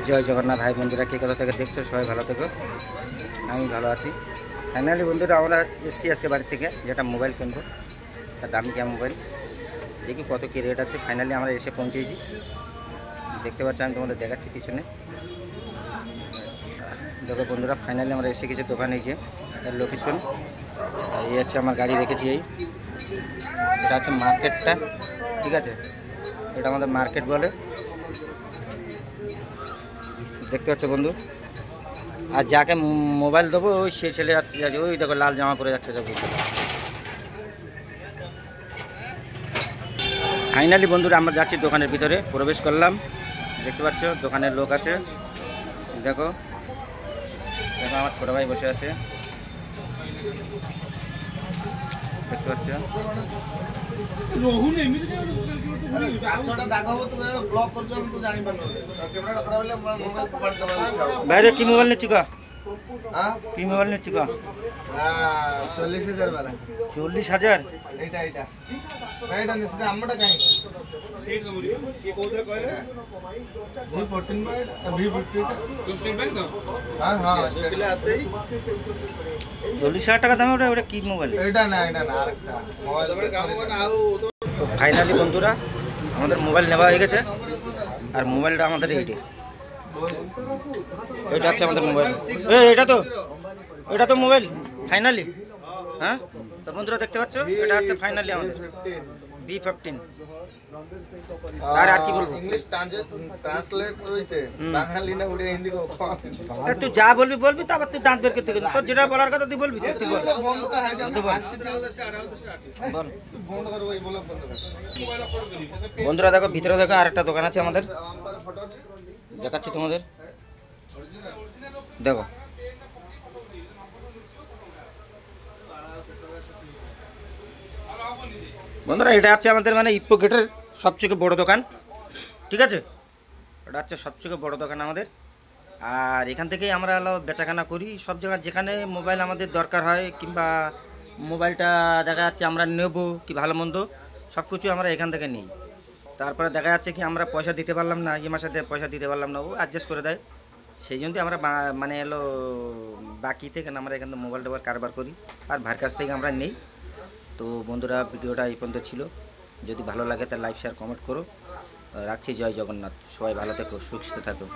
জয় জগন্নাথ। ভাই বন্ধুরা কে কোথা থেকে দেখছো সবাই ভালো থেকো, আমি ভালো আছি। ফাইনালি বন্ধুরা আমরা এসছি আজকে বাড়ি থেকে, যেটা মোবাইল কিনবো, তার দামি কেমন মোবাইল, দেখি কত কী রেট আছে। ফাইনালি আমরা এসে পৌঁছেছি, দেখতে পাচ্ছি, আমি তোমাদের দেখাচ্ছি পিছনে। দেখো বন্ধুরা ফাইনালি আমরা এসে গেছি দোকানে, যে এর লোকেশন। এই হচ্ছে আমার গাড়ি রেখেছি, এটা হচ্ছে মার্কেটটা, ঠিক আছে, এটা আমাদের মার্কেট বলে, দেখতে পাচ্ছ বন্ধু। আর যাকে মোবাইল দেবো ওই সে ছেলে যাচ্ছে, ওই দেখো লাল জামা পরে যাচ্ছে। দেখো ফাইনালি বন্ধুরা আমরা যাচ্ছি দোকানের ভিতরে, প্রবেশ করলাম, দেখতে পাচ্ছ দোকানের লোক আছে। দেখো দেখো আমার ছোটো ভাই বসে আছে, দেখতে পাচ্ছ। বাইরে কি মোবাইল নিচ্ছি কা, কি মোবাইল নিচ্ছি কা? 40,000 वाला। 40,000 এইটা এইটা না, এটা নিচে আমটা কাই সেট নমরি কি কোদে কইলে V14 বাই V50 তো স্টেট ব্যাংক তো। হ্যাঁ হ্যাঁ স্টেট লে আছেই। 40,000 টাকা দাম। ওটা কি মোবাইল? এটা না আরেকটা মোবাইল বড় কাম না। তো ফাইনালি বন্ধুরা আমাদের মোবাইল নেওয়া হয়ে গেছে, আর মোবাইলটা আমাদের এইটা হচ্ছে আমাদের মোবাইল। এটা তো মোবাইল ফাইনালি। হ্যাঁ তো বন্ধুরা দেখতে পাচ্ছ, এটা হচ্ছে ফাইনালি আমাদের V15। আর কি বলবো, ইংলিশ ট্রান্সলেট রয়েছে, বাঙালি না উড়িয়া হিন্দি কো। তুই যা বলবি তারপর তুই দাঁত বের করতে গেলি, তোর যেটা বলার কথা তুই বলবি। তুই বল বন্ধ কর, হাই বল বল বন্ধ কর, ওই বল বন্ধ কর। বন্ধুরা দেখো ভিতরে দেখো আরেকটা দোকান আছে আমাদের, দেখাচ্ছি তোমাদের, দেখো বন্ধুরা এটা হচ্ছে আমাদের মানে ইপ্পো গেটের সবচেয়ে বড় দোকান, ঠিক আছে, এটা হচ্ছে সবচেয়ে বড় দোকান আমাদের। আর এখান থেকেই আমরা বেচাকেনা করি সব জায়গায়, যেখানে মোবাইল আমাদের দরকার হয়, কিংবা মোবাইলটা দেখা যাচ্ছে আমরা নেব কি ভালো মন্দ সব কিছু আমরা এখান থেকে নিই। তারপরে দেখা যাচ্ছে কি আমরা পয়সা দিতে পারলাম না, এই মাসে পয়সা দিতে পারলাম না, ও অ্যাডজাস্ট করে দেয়, সেই জন্যই আমরা মানে বাকি থেকে আমরা এখান থেকে মোবাইল টোবাইল কারবার করি, আর ভাইয়ের কাছ থেকে আমরা নেই। তো বন্ধুরা ভিডিওটা এই পর্যন্ত ছিল, যদি ভালো লাগে তাহলে লাইক শেয়ার কমেন্ট করো। রাখছি, জয় জগন্নাথ, সবাই ভালো থেকো, সুস্থ থাকো।